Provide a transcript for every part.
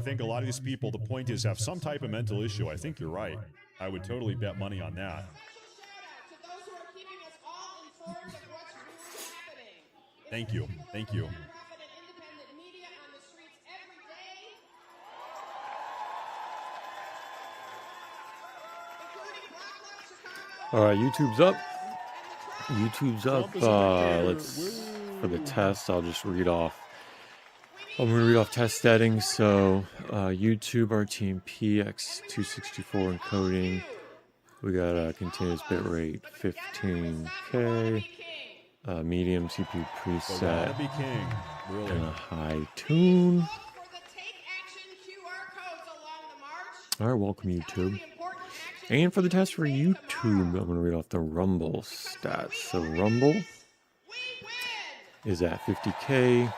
think a lot of these people, the point is, have some type of mental issue. I think you're right. I would totally bet money on that. Thank you. Thank you. All right, YouTube's up. YouTube's up. Let's, for the test, I'll just read off. I'm going to read off test settings. So YouTube RTMP X264 encoding. We got a continuous bitrate 15K. Medium CPU preset. And a high tune. All right, welcome YouTube. And for the test for YouTube, I'm going to read off the Rumble stats. So Rumble is at 50K.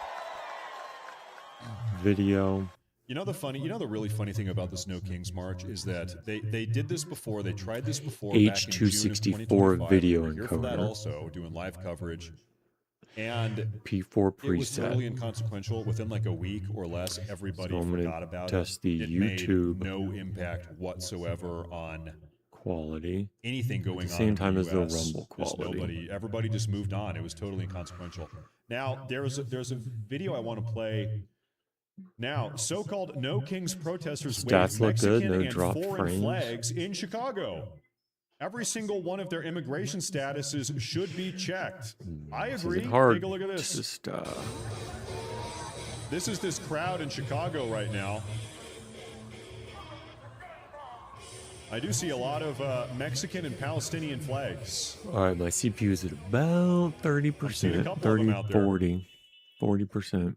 Video. You know the really funny thing about this No Kings March is that they did this before. They tried this before. H264 video encoder. Here for that encoder. also doing live coverage. And P4 preset. It was totally inconsequential. Within like a week or less, everybody forgot about it. Test the it YouTube. Made no impact whatsoever on quality. Anything going on. At the same time as the US. Rumble quality. Everybody just moved on. It was totally inconsequential. Now there's a video I want to play. Now, so-called No Kings protesters waved Mexican and foreign flags in Chicago. Every single one of their immigration statuses should be checked. I agree. Take a look at this. This is this crowd in Chicago right now. I do see a lot of Mexican and Palestinian flags. All right, my CPU is at about 30%, 30, 40%.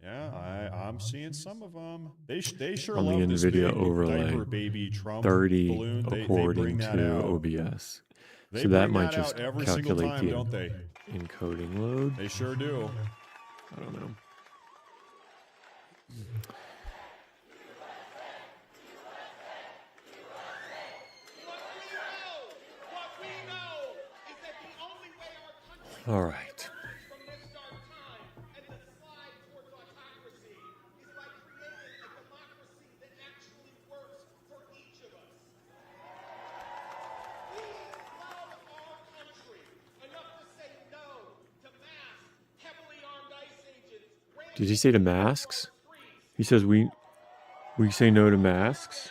Yeah, I'm seeing some of them. They sure on love the this NVIDIA big overlay, diaper baby Trump 30 balloon. according they to out. OBS. They so that might that just every calculate time, the don't they? encoding load. They sure do. I don't know. All right. Did he say to masks? He says we say no to masks.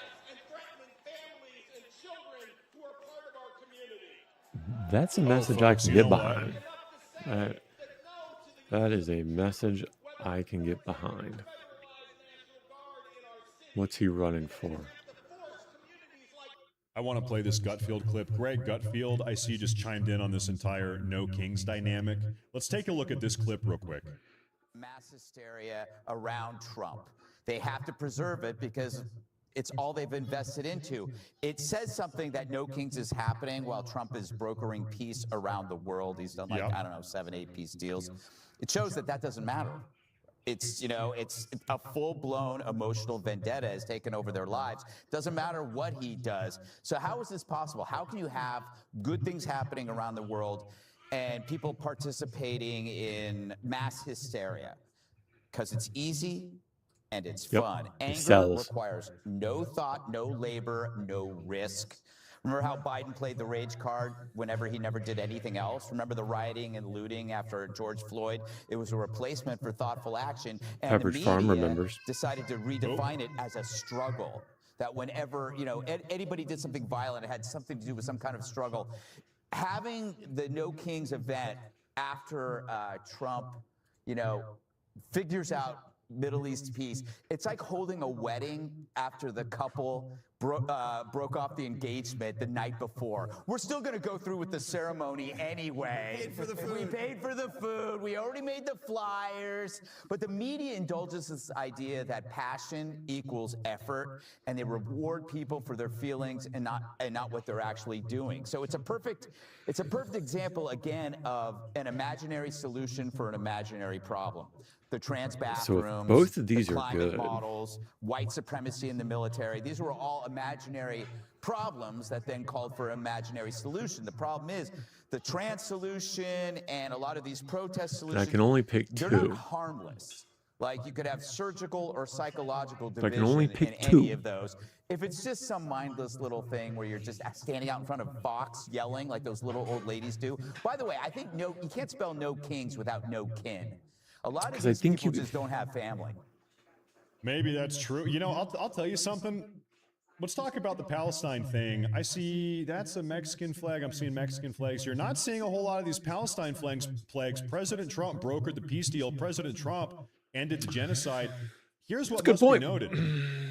That's a message I can get behind. That is a message I can get behind. What's he running for? I want to play this Gutfield clip. Greg Gutfield, I see, just chimed in on this entire No Kings dynamic. Let's take a look at this clip real quick. Mass hysteria around Trump. They have to preserve it because it's all they've invested into. It says something that No Kings is happening while Trump is brokering peace around the world. He's done like, I don't know, 7, 8 peace deals. It shows that that doesn't matter. It's, you know, it's a full-blown emotional vendetta has taken over their lives. Doesn't matter what he does. So how is this possible? How can you have good things happening around the world and people participating in mass hysteria? Because it's easy and it's fun. Anger requires no thought, no labor, no risk. Remember how Biden played the rage card whenever he never did anything else? Remember the rioting and looting after George Floyd? It was a replacement for thoughtful action. And the media decided to redefine it as a struggle. That whenever, you know, anybody did something violent, it had something to do with some kind of struggle. Having the No Kings event after Trump, you know, figures out Middle East peace, it's like holding a wedding after the couple broke off the engagement the night before. We're still going to go through with the ceremony anyway. We paid for the food. We paid for the food. We already made the flyers. But the media indulges this idea that passion equals effort, and they reward people for their feelings and not what they're actually doing. So it's a perfect example again of an imaginary solution for an imaginary problem. The trans bathrooms, so both of these the are climate good. models, white supremacy in the military. These were all imaginary problems that then called for an imaginary solution. The problem is the trans solution and a lot of these protest solutions. I can only pick two. They're not harmless. Like you could have surgical or psychological I division can only in pick any two. of those. If it's just some mindless little thing where you're just standing out in front of Fox yelling like those little old ladies do. By the way, I think you can't spell no kings without no kin. A lot of these people just don't have family. Maybe that's true. You know, I'll tell you something. Let's talk about the Palestine thing. I see that's a Mexican flag. I'm seeing Mexican flags here. Not seeing a whole lot of these Palestine flags. President Trump brokered the peace deal. President Trump ended the genocide. Here's what must be noted.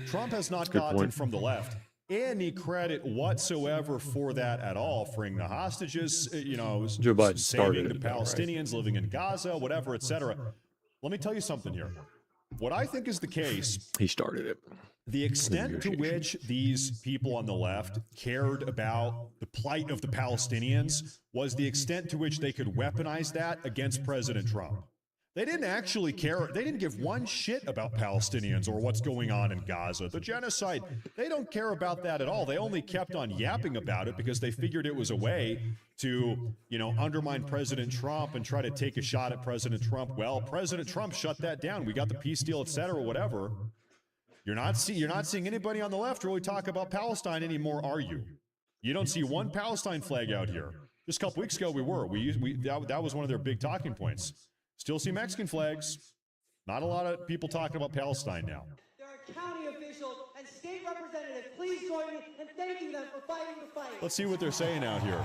Trump has not gotten from the left any credit whatsoever for that at all, freeing the hostages, you know, Joe Biden saving the Palestinians living in Gaza, whatever, etc. Let me tell you something here. What I think is the case, He started it. the extent to which these people on the left cared about the plight of the Palestinians was the extent to which they could weaponize that against President Trump. They didn't actually care. They didn't give one shit about Palestinians or what's going on in Gaza, the genocide. They don't care about that at all. They only kept on yapping about it because they figured it was a way to, you know, undermine President Trump and try to take a shot at President Trump. Well, President Trump shut that down. We got the peace deal, et cetera, whatever. You're not seeing anybody on the left really talk about Palestine anymore, are you? You don't see one Palestine flag out here. Just a couple weeks ago, we were. That was one of their big talking points. Still see Mexican flags. Not a lot of people talking about Palestine now. There are county officials and state representatives. Please join me in thanking them for fighting the fight. Let's see what they're saying out here.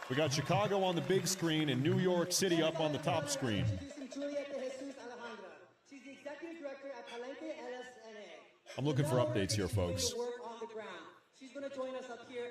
We got Chicago on the big screen and New York City up on the top screen. Introducing Juliet de Jesus Alejandra. She's the executive director at Palenque LSNA. I'm looking for updates here, folks. Work on the ground. She's going to join us up here.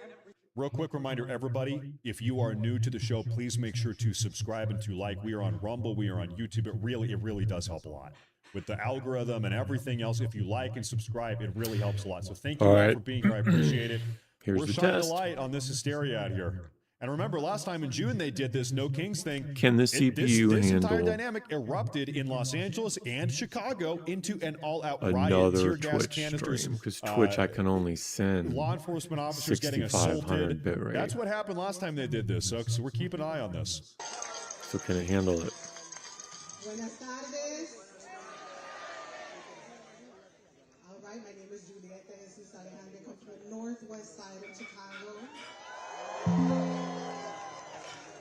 Real quick reminder, everybody, if you are new to the show, please make sure to subscribe and to like. We are on Rumble. We are on YouTube. It really does help a lot. With the algorithm and everything else, if you like and subscribe, it really helps a lot. So thank you all for being here. I appreciate it. Here's We're the shining test. a light on this hysteria out here. And remember, last time in June they did this No Kings thing. Can the CPU this entire handle dynamic erupted in Los Angeles and Chicago into an all-out riot. another Tear gas Twitch canisters, stream? Because Twitch, I can only send law enforcement officers getting 6500 assaulted. bit rate. That's what happened last time they did this. So we're keeping an eye on this. So can it handle it? Buenas tardes. All right, my name is Juliet de Jesus Alejandra. I come from the northwest side of Chicago.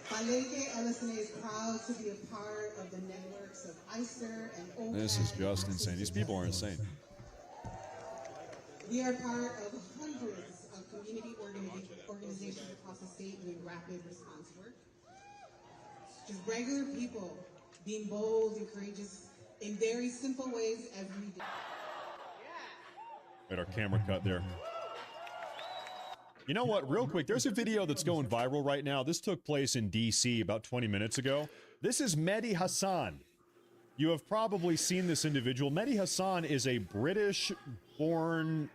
Palenque LSNA is proud to be a part of the networks of ICER and OPAC. This is just insane. These people are insane. We are part of hundreds of community organizations across the state doing rapid response work. Just regular people being bold and courageous in very simple ways every day. Got our camera cut there. You know what? Real quick, there's a video that's going viral right now. This took place in D.C. about 20 minutes ago. This is Mehdi Hassan. You have probably seen this individual. Mehdi Hassan is a British-born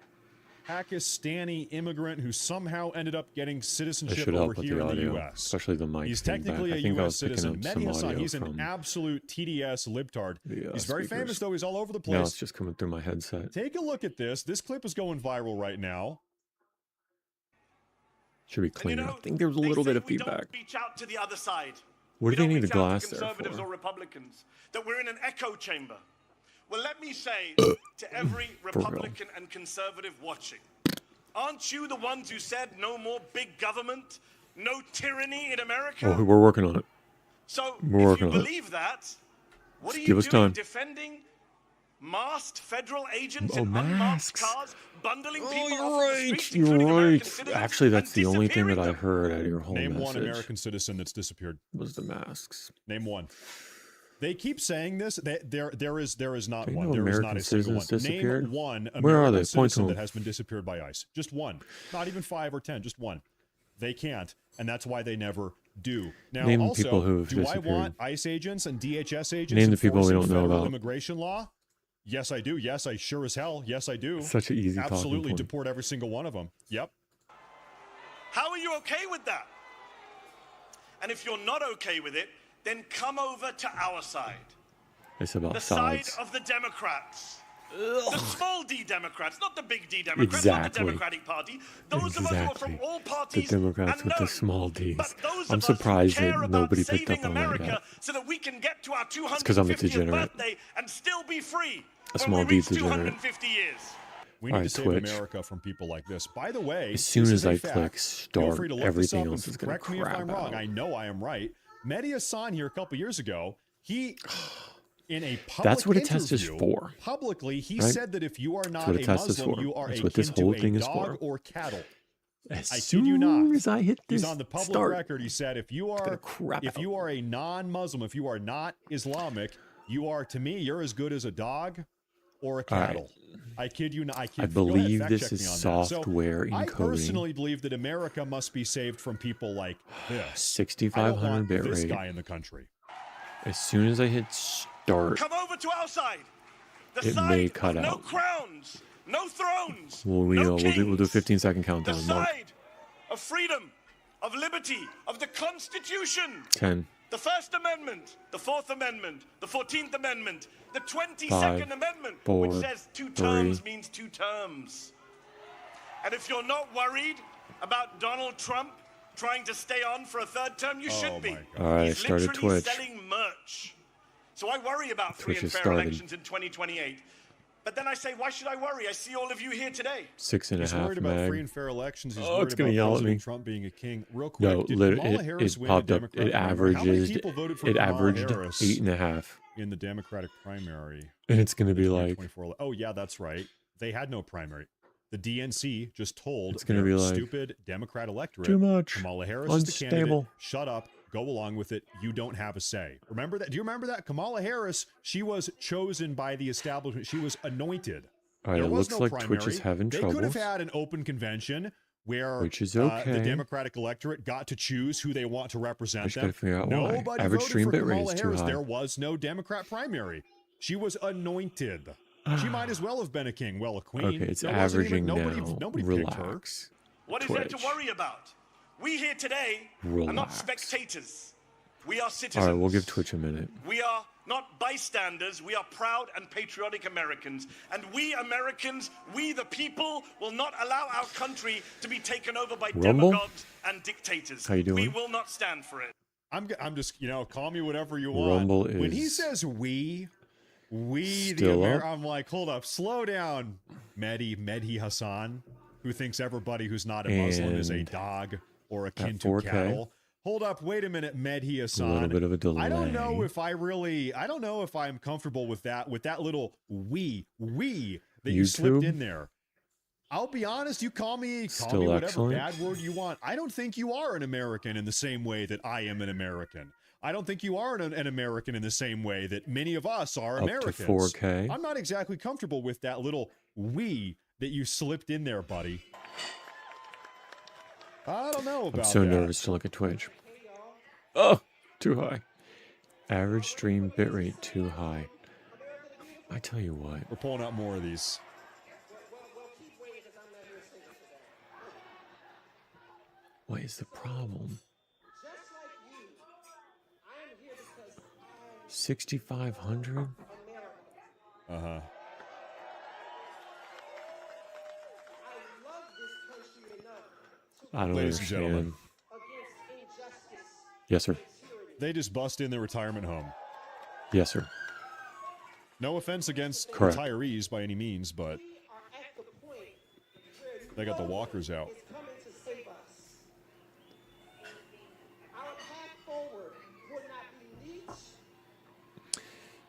Pakistani immigrant who somehow ended up getting That citizenship should help over with here the in the audio, U.S. especially the mic. He's thing back. technically I a think I U.S. was picking citizen. up Mehdi some Hassan, audio he's an from absolute TDS libtard. the He's very famous, speakers. though. He's all over the Now place. it's just coming through my headset. Take a look at this. This clip is going viral right now. Should be cleaner. I think there's a little bit of feedback. Reach out to the other side. What do they need the reach out to glass there Conservatives for? or Republicans, that we're in an echo chamber. Well, let me say to every Republican and conservative watching, aren't you the ones who said no more big government, no tyranny in America? Oh, we're working on it. So we're if working you on it. believe that, what Just are give you us doing time. defending masked federal agents Oh, in unmarked masks. cars, bundling Oh, people you're off the right. streets, You're including American right. citizens, Actually, that's and the only thing that I disappearing them? heard out of your whole Name message. one American citizen that's disappeared. Was the masks. Name one. They keep saying this. There is not Do you one. know There is American not a single one. citizens disappeared? Name one Where are American they? Point to citizen them. that has been disappeared by ICE. Just one. Not even 5 or 10. Just one. They can't, and that's why they never do. Now, Name the also, people who have do I disappeared. want ICE agents and DHS agents Name the people we enforcing don't know federal about. immigration law? Yes, I do. Yes, I sure as hell. Yes, I do. Such an easy talking Absolutely point. deport every single one of them. Yep. How are you okay with that? And if you're not okay with it, then come over to our side. It's about The sides. side of the Democrats. The small D Democrats, not the big D Democrats, not the Exactly. Democratic Party. Those of us who are from Exactly. all The parties Democrats and with the none. small Ds. But those I'm of us who surprised care that about nobody picked saving up on that America yet. so that we can get to our 'cause I'm a 250th degenerate. birthday and still be free A when small we D reach degenerate. 250 years. We need Alright, to save Twitch. America from people like this. By the way, As soon this as is a I fact. click Feel start, free to look everything this up else and is gonna correct me if crap I'm wrong. out. I know I am right. Mehdi Hassan here a couple years ago, he in a public That's what a test is interview, for, publicly, he right? said that if you are not what a a test is Muslim, for. you are That's akin what this to whole a thing is dog for. or cattle. As I kid soon you not. as I hit this He's on the public start, record. He said, if you gonna are crap if out. you are a non-Muslim, if you are not Islamic, you are to me, you're as good as a dog or a All right. cattle. I kid you not. I kid. I go ahead, believe fact this check is me on that. software So, I encoding. personally believe that America must be saved from people like this. I don't 6500 want bit this rate. guy in the country. As soon as I hit start, Come over to our side. The It side may of cut no out. crowns, no thrones, we'll no we'll do a kings. 15-second The countdown. Mark side of freedom, of liberty, of the Constitution. 10, The First Amendment, the Fourth Amendment, the 14th Amendment, the 22nd 5, Amendment, 4, which says 2 3. terms means 2 terms. And if you're not worried about Donald Trump trying to stay on for a 3rd term, you should be. my God. All right, I He's started literally Twitch. selling merch. So I worry about free Twitch and has fair started. elections in 2028. But then I say, why should I worry? I see all of you here today. 6.5 He's worried about free meg. and fair elections. He's Oh, worried it's gonna about yell at President me. Trump being a king. Real quick, No, did literally, Kamala Harris it win popped the up. Democratic It primary? How many averaged. people voted for It Kamala averaged Harris 8.5, in the Democratic primary? and it's gonna be like 2024 Oh yeah, that's right. They had no primary. The DNC just told It's gonna their be like, stupid Democrat electorate, too much, Kamala Harris is the candidate. unstable. Shut up. Go along with it. You don't have a say. Remember that? Do you remember that? Kamala Harris, she was chosen by the establishment. She was anointed. All right, There it was looks no like primary. Twitch is having They could have troubles. had an open convention where Which is the okay. Democratic electorate got to choose who they want to represent I just them. gotta figure out why. Nobody Average voted stream for bit rate Kamala is too Harris. high. There was no Democrat primary. She was anointed. She might as well have been a king. Well, a queen. Okay, it's There wasn't averaging even, nobody now. picked her. Relax. What is there to Twitch. worry about? We here today are not Relax. spectators. We are citizens. All right, we'll give Twitch a minute. We are not bystanders. We are proud and patriotic Americans. And we Americans, we the people, will not allow our country to be taken over by Rumble? demagogues and dictators. How you doing? We will not stand for it. I'm just, call me whatever you want. Rumble When he is says we the still up. I'm like, hold up, slow down, Mehdi Hassan, who thinks everybody who's not a Muslim is a And dog or akin at to 4K. cattle. Hold up, wait a minute, Mehdi Hassan. little bit of a delay. I don't know if I'm comfortable with that little we that you slipped YouTube? in there. I'll be honest, you call me Still whatever excellent. bad word you want. I don't think you are an American in the same way that I am an American. I don't think you are an American in the same way that many of us are Up to Americans. 4K. I'm not exactly comfortable with that little we that you slipped in there, buddy. I don't know about I'm so that. nervous to look at Twitch. Oh, too high. Average stream bitrate too high. I tell you what. We're pulling out more of these. What is the problem? 6,500? Uh-huh. I don't Ladies and gentlemen. understand. Yes, sir. They just bust in their retirement home. Yes, sir. No offense against Correct. retirees by any means, but they got the walkers out.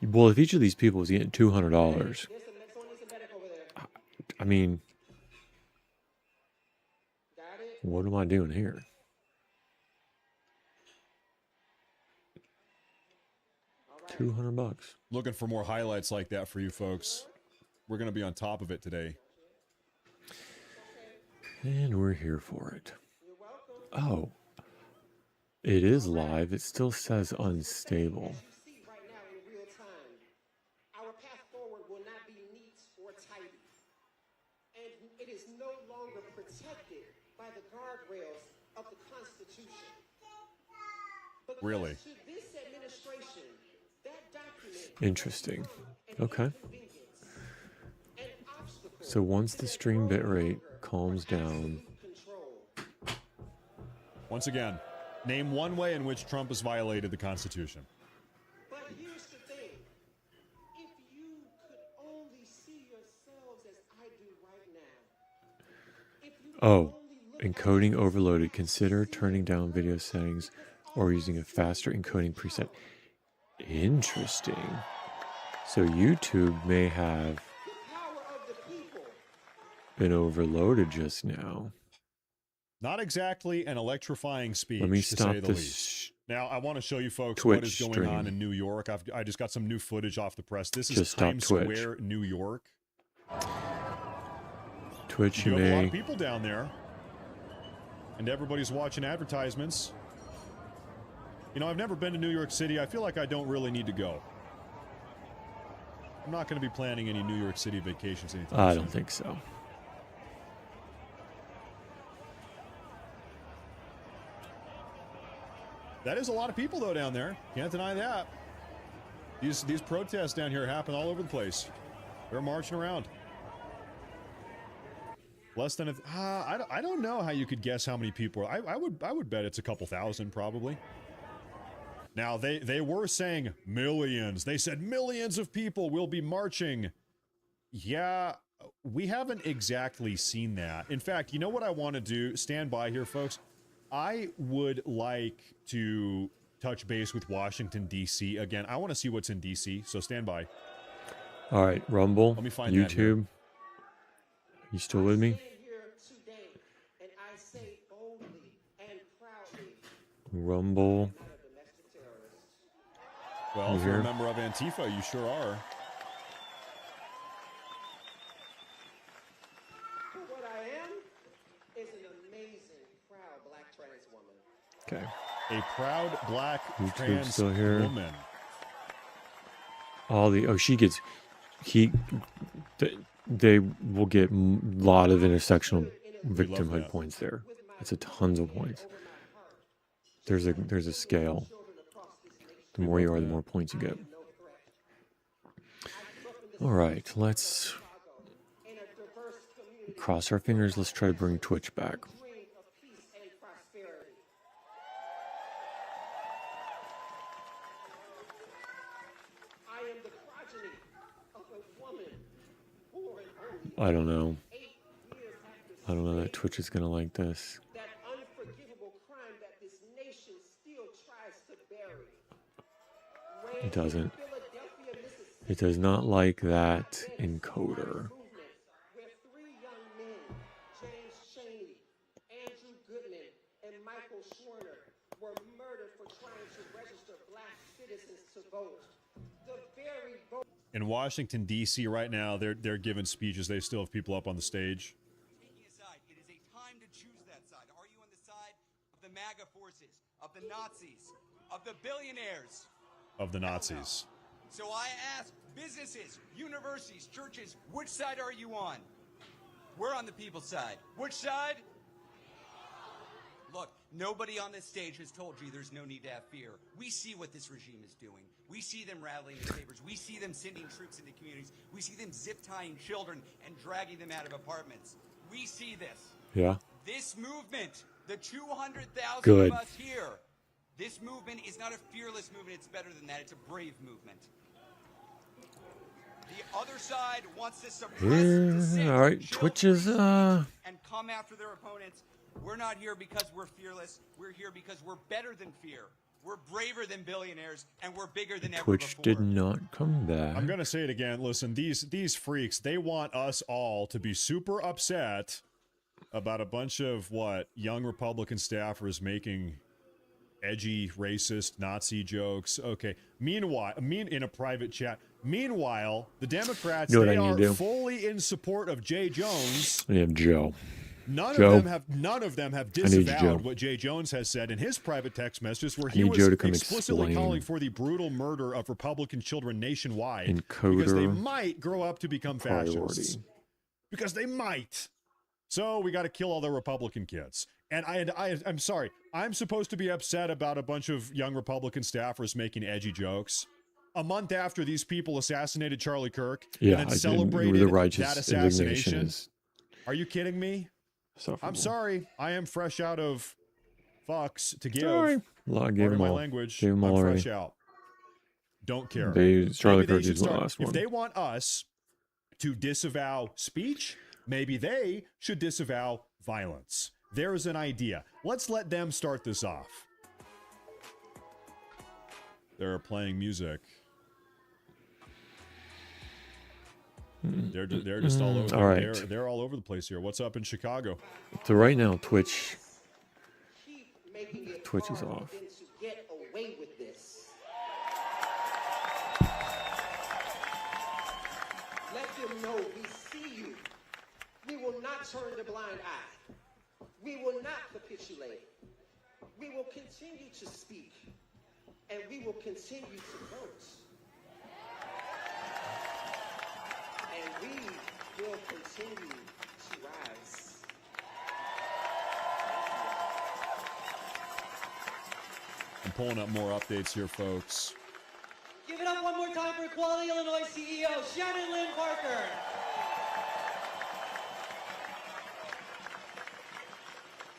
Well, if each of these people was getting $200, I mean, what am I doing here? $200. Looking for more highlights like that for you folks. We're going to be on top of it today. And we're here for it. Oh. It is live. It still says unstable. Our path forward will not be neat or tidy. And it is no longer protected by the guardrails of the Constitution. Because Really? to this administration, that document Interesting. Okay. So once the stream bitrate calms down, Once again, name one way in which Trump has violated the Constitution. But here's the thing. If you could only see yourselves as I do right now. If you could oh, only look at encoding overloaded. Consider turning down video settings or using a faster encoding preset. Interesting. So YouTube may have the power of the people. been overloaded just now. Not exactly an electrifying speech, Let me to stop say the this least. Now, I want to show you folks Twitch what is going stream. on in New York. I just got some new footage off the press. This is Just stop Times Twitch. Square, New York. Twitch, you You have a lot may. of people down there, and everybody's watching advertisements. You know, I've never been to New York City. I feel like I don't really need to go. I'm not going to be planning any New York City vacations anytime I soon. don't think so. That is a lot of people, though, down there. Can't deny that. These protests down here happen all over the place. They're marching around. Less than I don't know how you could guess how many people. I would bet it's a couple thousand probably. Now they were saying millions. They said millions of people will be marching. Yeah, we haven't exactly seen that. In fact, you know what I want to do? Stand by here, folks. I would like to touch base with Washington, D.C. again. I want to see what's in D.C., so stand by. All right, Rumble, Let me find that here. YouTube. You still with me? Stand here today, and I say boldly and proudly, Rumble. not a domestic terrorist. Well, if You you're a here? member of Antifa, you sure are. But what I am is an amazing, proud black trans woman. Okay. A proud black YouTube trans still here. woman. She gets, they will get a lot of intersectional victimhood that. points there. It's a tons of points. There's a scale. The more you are, the more points you get. All right, let's In a diverse community, cross our fingers. Let's try to bring Twitch back. dream of peace and prosperity. I am the progeny of a woman born only I don't know. 8 years after I don't know that Twitch is gonna like this. that unforgivable crime that this nation still tries to bury. It doesn't. Philadelphia, Mississippi, It does not like that encoder. movement where 3 young men, James Chaney, Andrew Goodman, and Michael Schwerner, were murdered for trying to register black citizens to vote. The very vote. In Washington, D.C. right now, they're giving speeches. They still have people up on the stage. Taking a side. It is a time to choose that side. Are you on the side of the MAGA forces, of the Nazis, of the billionaires? Of the Nazis. So I ask businesses, universities, churches, which side are you on? We're on the people's side. Which side? Look, nobody on this stage has told you there's no need to have fear. We see what this regime is doing. We see them rallying in favors. We see them sending troops into communities. We see them zip tying children and dragging them out of apartments. We see this. Yeah. This movement, the 200,000 Good. of us here, this movement is not a fearless movement. It's better than that. It's a brave movement. The other side wants to suppress dissent, All right, chill Twitch is free speech, and come after their opponents. We're not here because we're fearless. We're here because we're better than fear. We're braver than billionaires, and we're bigger than ever Twitch before. did not come back. I'm gonna say it again. Listen, these freaks, they want us all to be super upset about a bunch of young Republican staffers making edgy, racist, Nazi jokes. Okay. Meanwhile, in a private chat. Meanwhile, the Democrats, You know what they I need are to do? fully in support of Jay Jones. I have Joe. None Joe, of them have need Joe. disavowed what Jay Jones has said in his private text messages, where he need was Joe to come explicitly explain. calling for the brutal murder of Republican children nationwide Encoder because they might grow up to become fascists. priority. Because they might. So we got to kill all the Republican kids. And I'm sorry. I'm supposed to be upset about a bunch of young Republican staffers making edgy jokes. a month after these people assassinated Charlie Kirk Yeah, and I then did. celebrated The that righteous indignation assassination. is Are you kidding me? I'm sufferable. sorry. I am fresh out of fucks to give. Sorry. I gave Pardon them my all. language. Gave them I'm all fresh already. out. Don't care. Charlie Maybe they Kirk should is the start. last If one. they want us to disavow speech, maybe they should disavow violence. There's an idea. Let's let them start this off. They're playing music. They're just all over. All right. They're all over the place here. What's up in Chicago? So right now, Twitch Keep making it Twitch is hard off. for them to get away with this. Let them know we see you. We will not turn the blind eye. We will not capitulate. We will continue to speak. And we will continue to vote. And we will continue to rise. I'm pulling up more updates here, folks. Give it up one more time for Equality Illinois CEO, Shannon Lynn Parker.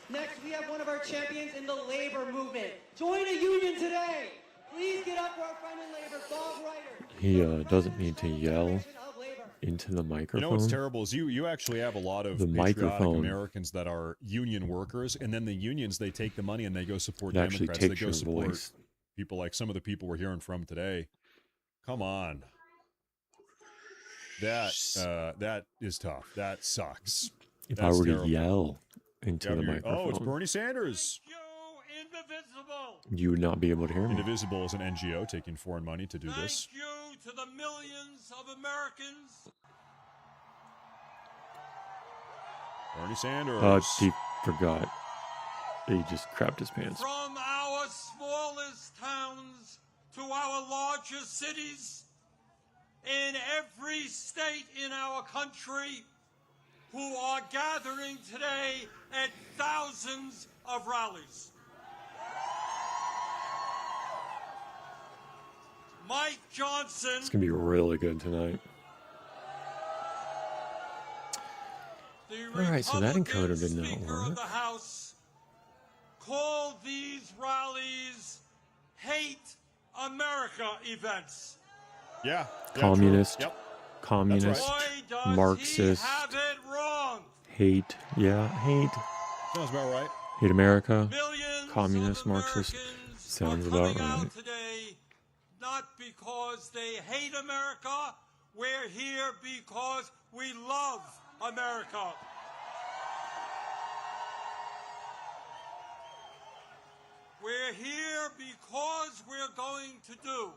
Next, we have one of our champions in the labor movement. Join a union today. Please get up for our friend in labor, Bob Ryder. He doesn't need to yell Of labor. into the You microphone. know what's terrible is you actually have a lot of The patriotic microphone. Americans that are union workers, and then the unions, they take the money and they go support It actually Democrats. They takes go your support voice. people like some of the people we're hearing from today. Come on. That is tough. That sucks. If That's I were terrible. to yell into the Oh, it's microphone, Bernie Sanders. You indivisible. you would not be able to hear me. Indivisible is an NGO taking foreign money to do this. Thank you to the millions of Americans. Bernie Sanders. He forgot. He just crapped his pants. From our smallest towns to our largest cities, in every state in our country, who are gathering today at thousands of rallies. Mike Johnson. It's gonna be really good tonight. The All right, so that Republican encoder did not Speaker of work. the House called these rallies "Hate America" events. Yeah. Communist. True. Yep. Communist, Boy, does Marxist, he have it wrong. hate. Yeah, hate. Sounds about right. Hate America. Millions Communist, of Marxist. Americans Sounds are about coming out right. today, not because they hate America. We're here because we love America. We're here because we're going to do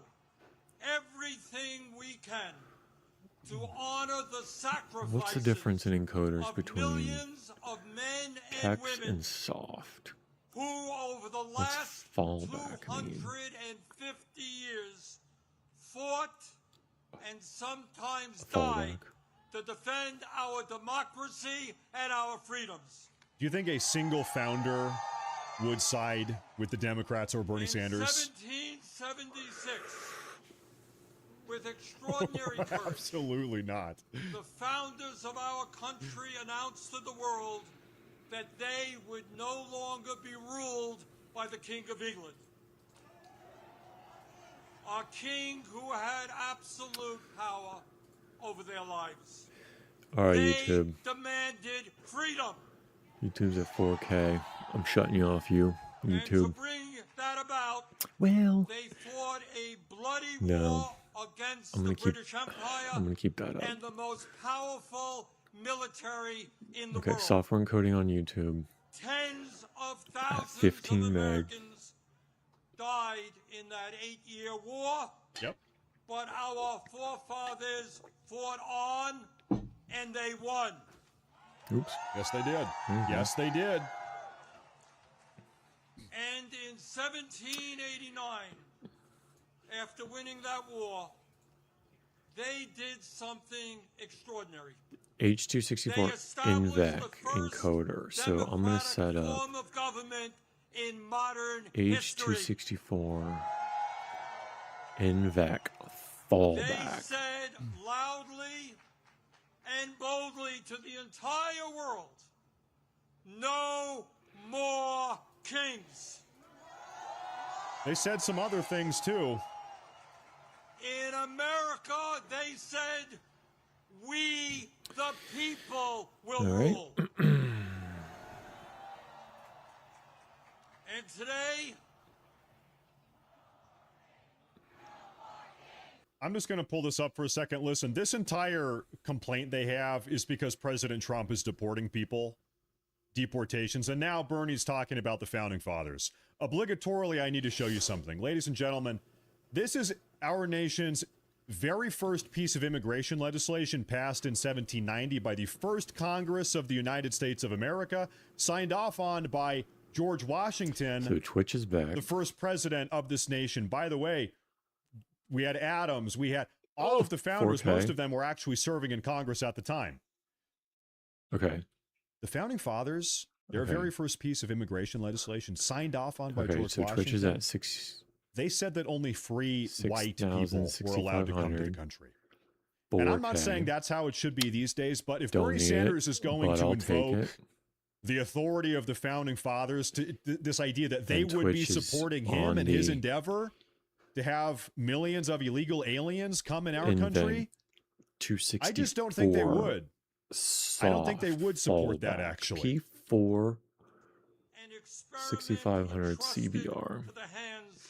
everything we can to honor the sacrifices What's the difference in encoders of between millions of men and text women and soft? who over the What's last fallback mean? 250 years fought and sometimes Fallback. died to defend our democracy and our freedoms. Do you think a single founder would side with the Democrats or Bernie In Sanders? 1776, with extraordinary courage, Absolutely not. the founders of our country announced to the world that they would no longer be ruled by the King of England. Our king who had absolute power over their lives. All right, They YouTube. demanded freedom. YouTube's at 4K. I'm shutting you off, you. And to YouTube. bring that about, Well, they fought a bloody No. war against I'm the gonna keep. British Empire I'm gonna keep that and up. the most powerful military in the Okay, world. software encoding on YouTube. Tens of thousands 15 of meg. Americans died in that 8-year war, Yep. but our forefathers fought on and they won. Oops. Yes, they did. Mhm. Yes, they did. And in 1789, after winning that war, they did something extraordinary. H264 They established the INVEC first encoder. So I'm gonna democratic set up form of government in modern history. H264 INVEC fall They back. said loudly and boldly to the entire world, no more kings. They said some other things too. In America, they said, we, the people, will All right. rule. And today, I'm just going to pull this up for a second. Listen, this entire complaint they have is because President Trump is deporting people, deportations, and now Bernie's talking about the Founding Fathers. Obligatorily, I need to show you something. Ladies and gentlemen, this is our nation's very first piece of immigration legislation passed in 1790 by the first Congress of the United States of America, signed off on by George Washington, So Twitch is back. the first president of this nation. By the way, we had Adams, we had all of the founders, 4K. most of them were actually serving in Congress at the time. Okay. The Founding Fathers, their Okay. very first piece of immigration legislation signed off on by Okay. George So Washington. Twitch is at 6. They said that only free white people were allowed to come to the 6,000, country. And I'm not 4K. saying that's how it should be these days, but if Don't Bernie need Sanders it, is going but to I'll take invoke it. the authority of the Founding Fathers, to this idea that they And would be Twitch is supporting him on and his the- endeavor to have millions of illegal aliens come in our And then country, 264. I just don't think they would. I don't think they soft would support that, fallback. actually. P4 an experiment 6500 entrusted CBR. to the hands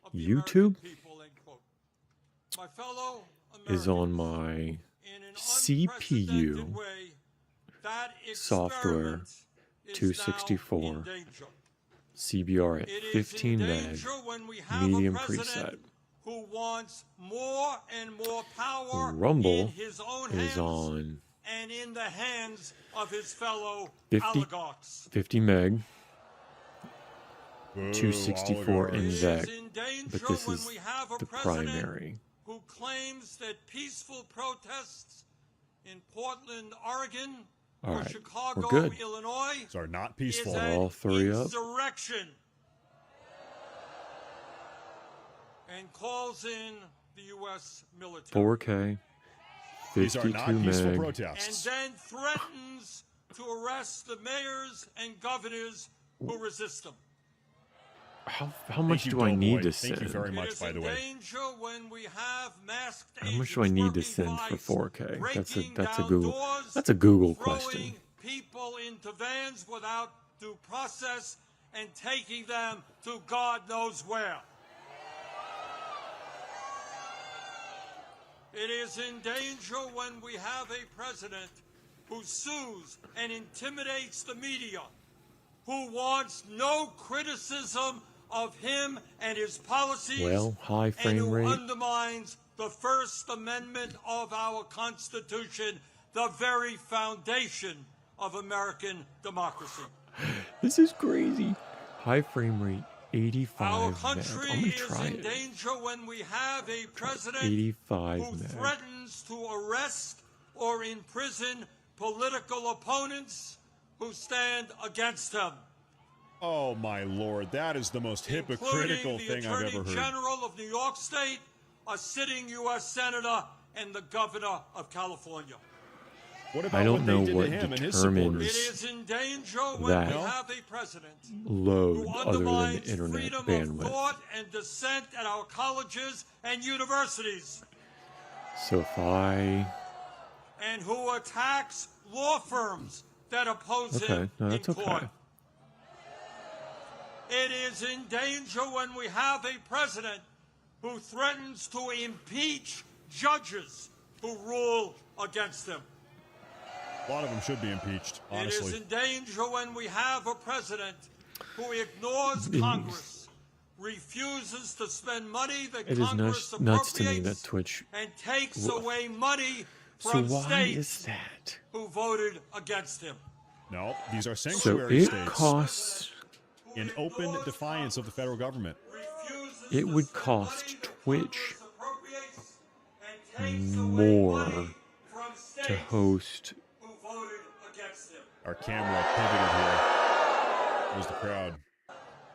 of the YouTube American people, end quote. My fellow is on Americans, my in an CPU unprecedented way, that software experiment is 264 now in danger. CBR at It is 15 in meg, danger when we have medium a president preset. who wants more and more power Rumble in his own is hands on and in the hands of his fellow 50 oligarchs. 50 meg, Boo, 264 in oligarchs. It Vec, is in danger but this when is we have a the president primary. who claims that peaceful protests in Portland, Oregon, All or right, Chicago, we're good. Illinois, These are not is peaceful. an All three up. insurrection, and calls in the U.S. military. 4K, These are not 52 peaceful meg. And protests. then threatens to arrest the mayors and governors who resist them. How much you, do I Doughboy. need to Thank send? you very It much, is by in the way. danger when we have masked How much do I need to agents send working for by 4K? breaking That's a down Google. doors, That's a Google throwing question. people into vans without due process and taking them to God knows where. It is in danger when we have a president who sues and intimidates the media, who wants no criticism of him and his policies, Well, high and frame who rate. undermines the First Amendment of our Constitution, the very foundation of American democracy. This is crazy. High frame rate, 85 Our meg. country I'm gonna is try in it. danger when we have a president 85 who meg. threatens to arrest or imprison political opponents who stand against him, Oh my lord, that is the most hypocritical including the thing I've Attorney ever heard. General of New York State, a sitting U.S. Senator, and the Governor of California. What about I don't what they know did what to him and his determines- It supporters? is in danger when That we have a president Load who other than undermines the internet freedom of bandwidth. thought and dissent at our colleges and universities, So if I and who attacks law firms that oppose okay, him no, that's in court. okay. It is in danger when we have a president who threatens to impeach judges who rule against him. A lot of them should be impeached, It is honestly. in danger when we have a president who ignores Congress, refuses to spend money that It is Congress nuts to me that appropriates, Twitch. and takes Wha- away money So from why states is that? who voted against him. No, these are So sanctuary it states costs. in open defiance of the federal government. Refuses It to would spend cost money that Twitch Congress appropriates and takes away more money from to states host. who voted against him. Our camera pivoted here. There's the crowd.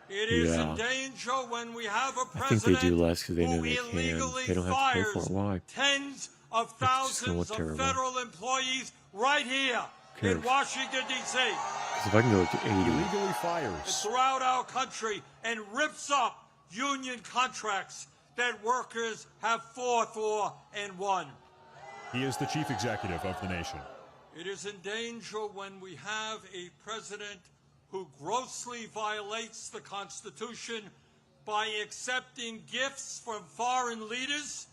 It is Yeah. in danger when we have a I think president they do less because they know who they can. illegally They don't have to pay for fires it. Why? tens of It's just gonna thousands look of terrible. federal employees right here cares? in Washington, D.C. 'Cause if I can go to 80, Illegally fires. throughout our country and rips up union contracts that workers have fought for and won. He is the chief executive of the nation. It is in danger when we have a president who grossly violates the Constitution by accepting gifts from foreign leaders,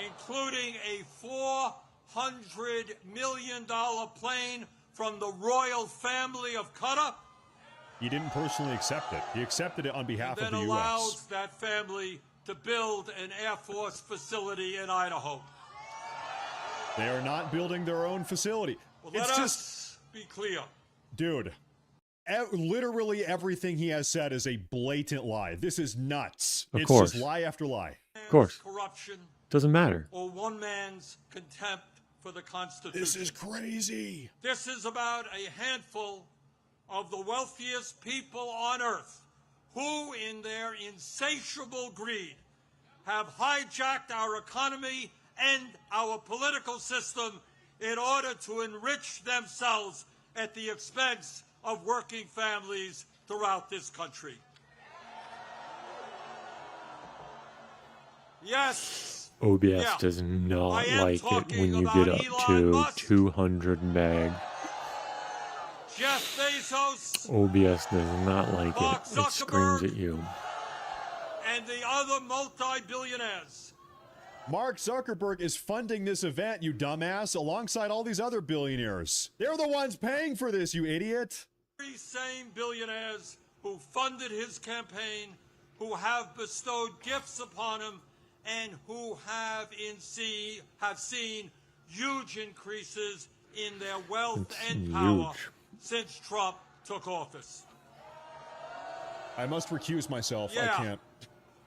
including a $400 million plane from the royal family of Qatar, He didn't personally accept it. He accepted it on behalf and of then the allows U.S. that family to build an Air Force facility in Idaho. They are not building their own facility. Well, It's let just, us be clear. dude, literally everything he has said is a blatant lie. This is nuts. Of It's course. just lie after lie. of course, Corruption doesn't matter. or one man's contempt for the Constitution. This is crazy. This is about a handful of the wealthiest people on earth who, in their insatiable greed, have hijacked our economy and our political system in order to enrich themselves at the expense of working families throughout this country. Yes, OBS Yeah. does not I am like it talking when you about get up Elon to Musk. 200 meg. Jeff Bezos OBS does not like Mark it. It screams Zuckerberg. at you. and the other multi-billionaires. Mark Zuckerberg is funding this event, you dumbass, alongside all these other billionaires. They're the ones paying for this, you idiot. Very same billionaires who funded his campaign, who have bestowed gifts upon him, and who have seen huge increases in their wealth It's and power huge. since Trump took office. I must recuse myself. Yeah. I can't.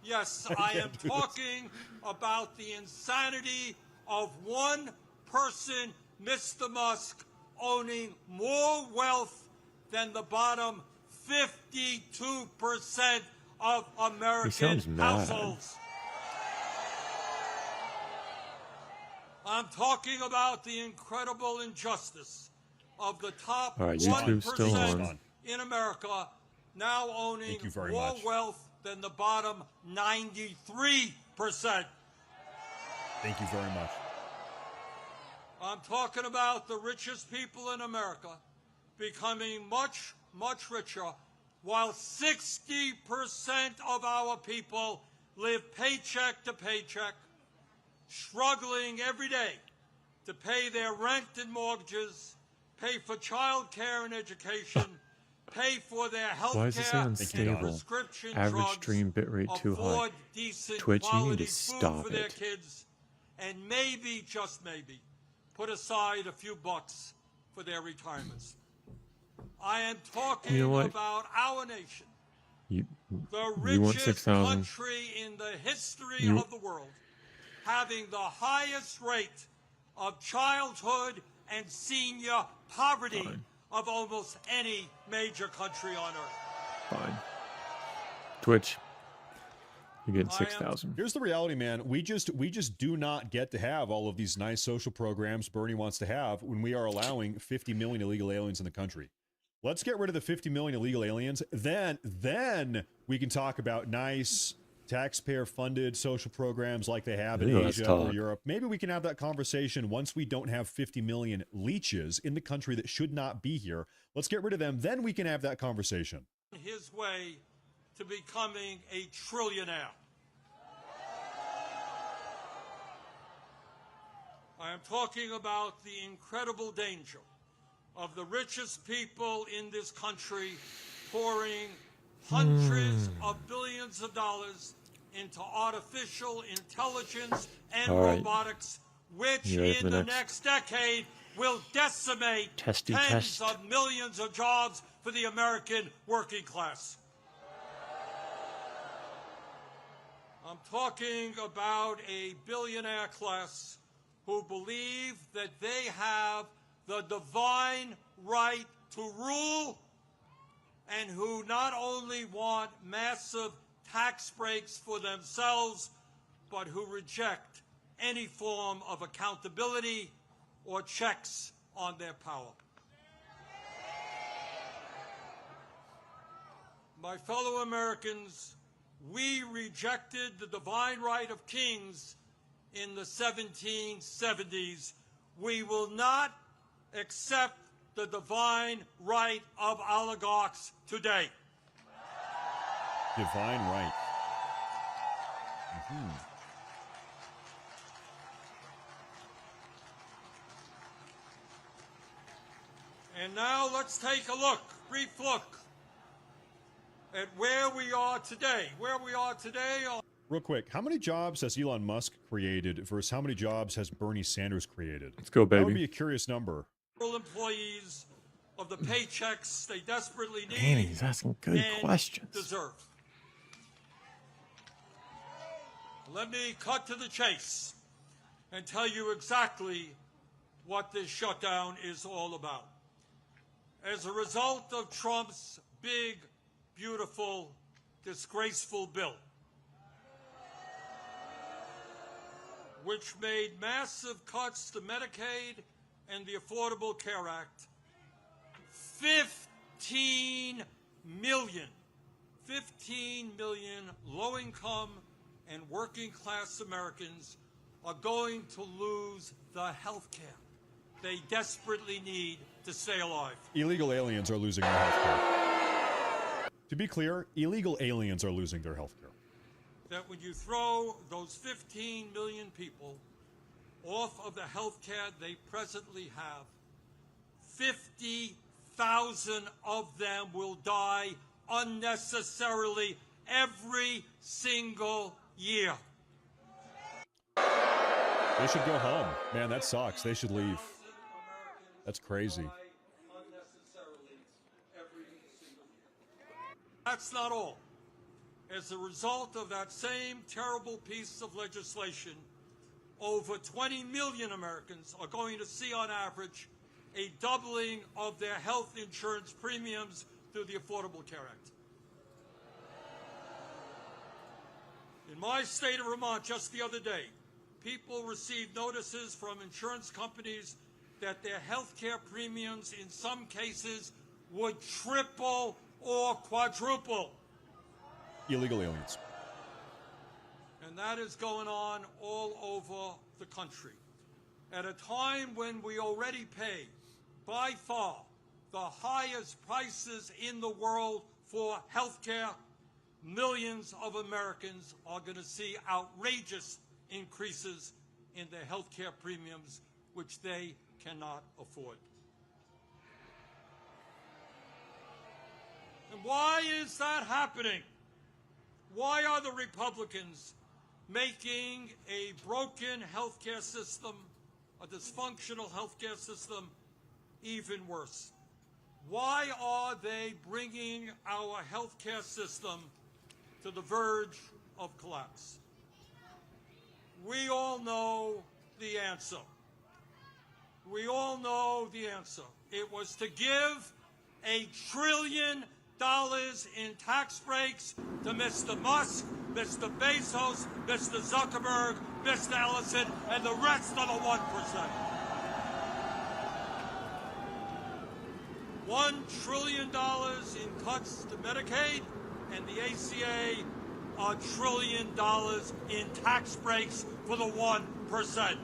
Yes, I am can't do this. talking about the insanity of one person, Mr. Musk, owning more wealth than the bottom 52% of American sounds mad. households. I'm talking about the incredible injustice of the top All right, YouTube's still 1% on. in America now owning Thank you very more much. wealth than the bottom 93%. Thank you very much. I'm talking about the richest people in America becoming much, much richer, while 60% of our people live paycheck to paycheck, struggling every day to pay their rent and mortgages, pay for child care and education, pay for their health Why is this care, unstable? prescription Average drugs, stream bitrate too high. afford decent Twitch, you need quality to food stop for their it. kids, and maybe, just maybe, put aside a few bucks for their retirements. I am talking You know what? about our nation, You the you want richest 6,000? country in the history You- of the world, having the highest rate of childhood and senior poverty Fine. of almost any major country on earth. Fine. Twitch, you're getting I am- 6,000. Here's the reality, man. We just do not get to have all of these nice social programs Bernie wants to have when we are allowing 50 million illegal aliens in the country. Let's get rid of the 50 million illegal aliens. Then we can talk about nice taxpayer-funded social programs like they have in Ew, let's Asia or talk. Europe. Maybe we can have that conversation once we don't have 50 million leeches in the country that should not be here. Let's get rid of them. Then we can have that conversation. His way to becoming a trillionaire. I am talking about the incredible danger of the richest people in this country pouring hundreds of billions of dollars into artificial intelligence and All right. robotics, which You ready for in the the next? next decade will decimate Testy tens test. of millions of jobs for the American working class. I'm talking about a billionaire class who believe that they have the divine right to rule and who not only want massive tax breaks for themselves, but who reject any form of accountability or checks on their power. My fellow Americans, we rejected the divine right of kings in the 1770s. We will not accept the divine right of oligarchs today. Divine right. And now let's take a look, brief look, at where we are today. Real quick, how many jobs has Elon Musk created versus how many jobs has Bernie Sanders created? Let's go, baby. That would be a curious number. Employees of the paychecks they desperately need. Man, he's asking good and questions. Deserve. Let me cut to the chase and tell you exactly what this shutdown is all about. As a result of Trump's big, beautiful, disgraceful bill, which made massive cuts to Medicaid and the Affordable Care Act, 15 million low-income and working-class Americans are going to lose the health care they desperately need to stay alive. Illegal aliens are losing their health care. To be clear, illegal aliens are losing their health care. That when you throw those 15 million people off of the health care they presently have, 50,000 of them will die unnecessarily every single year. They should go home. Man, that sucks. They should leave. That's crazy. That's not all. As a result of that same terrible piece of legislation, over 20 million Americans are going to see on average a doubling of their health insurance premiums through the Affordable Care Act. In my state of Vermont just the other day, people received notices from insurance companies that their health care premiums in some cases would triple or quadruple. Illegal aliens. And that is going on all over the country. At a time when we already pay, by far, the highest prices in the world for health care, millions of Americans are going to see outrageous increases in their health care premiums, which they cannot afford. And why is that happening? Why are the Republicans making a broken healthcare system, a dysfunctional healthcare system, even worse? Why are they bringing our healthcare system to the verge of collapse? We all know the answer. We all know the answer. It was to give $1 trillion in tax breaks to Mr. Musk, Mr. Bezos, Mr. Zuckerberg, Mr. Ellison, and the rest of the 1%. $1 trillion in cuts to Medicaid, and the ACA, $1 trillion in tax breaks for the 1%.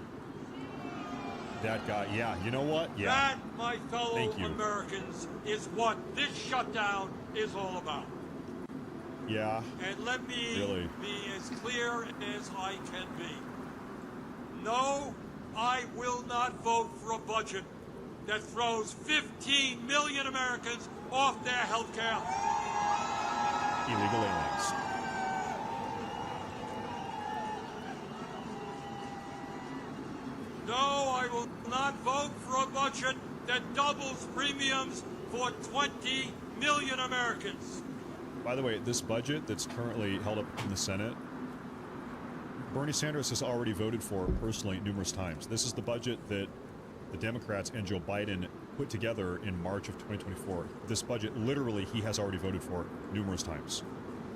That guy, yeah, you know what? Yeah. That, my fellow Americans, is what this shutdown is all about. Yeah. And let me be as clear as I can be. No, I will not vote for a budget that throws 15 million Americans off their health care. Illegal aliens. No, I will not vote for a budget that doubles premiums for 20 million Americans. By the way, this budget that's currently held up in the Senate, Bernie Sanders has already voted for personally numerous times. This is the budget that the Democrats and Joe Biden put together in March of 2024. This budget, literally, he has already voted for numerous times.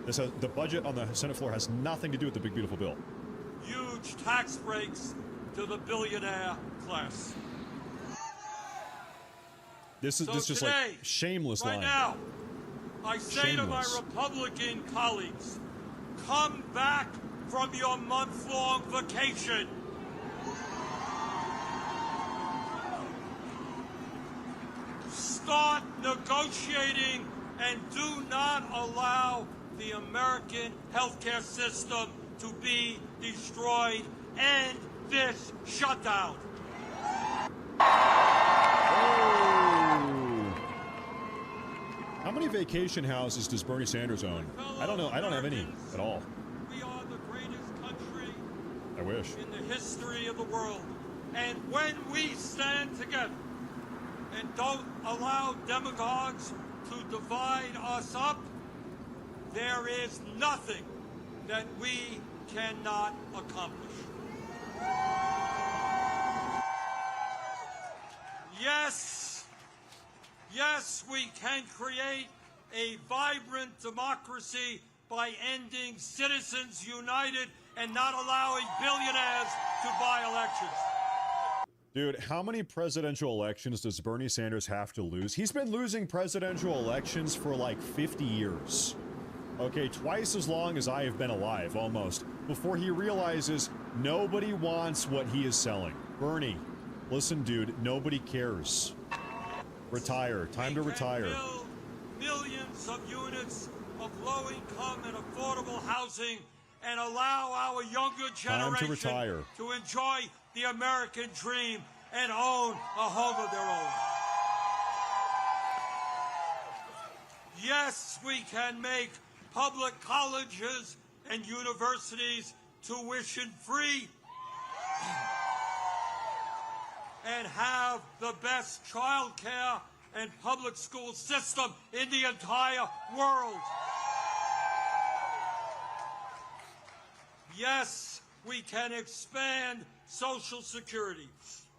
The budget on the Senate floor has nothing to do with the big, beautiful bill. Huge tax breaks to the billionaire class. This is So just today, like shameless right lying. now, I say to my Shameless. Republican colleagues, come back from your month-long vacation. Start negotiating and do not allow the American healthcare system to be destroyed. End this shutdown. How many vacation houses does Bernie Sanders own? I don't know. I don't have any at all. We are the greatest country I wish. in the history of the world. And when we stand together and don't allow demagogues to divide us up, there is nothing that we cannot accomplish. Yes, we can create a vibrant democracy by ending Citizens United and not allowing billionaires to buy elections. Dude, how many presidential elections does Bernie Sanders have to lose? He's been losing presidential elections for like 50 years. Okay, twice as long as I have been alive, almost, before he realizes nobody wants what he is selling. Bernie, listen, dude, nobody cares. Retire. Time to retire. Build millions of units of low-income and affordable housing and allow our younger generation retire. to enjoy the American dream and own a home of their own. Yes, we can make public colleges and universities tuition-free and have the best child care and public school system in the entire world. Yes, we can expand Social Security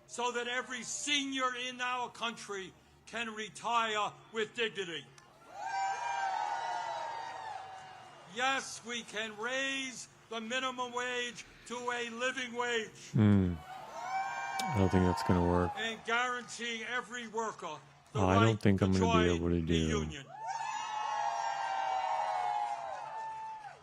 so that every senior in our country can retire with dignity. Yes, we can raise the minimum wage to a living wage. I don't think that's gonna work. And guarantee every worker the I right don't think I'm to gonna be join able to the do. union.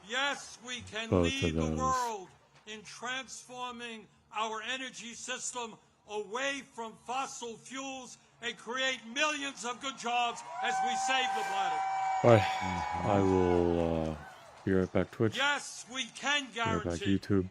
Yes, we can Both lead of the those. world in transforming our energy system away from fossil fuels and create millions of good jobs as we save the planet. Alright, I will be right back, Twitch. Yes, we can Be right back, guarantee YouTube.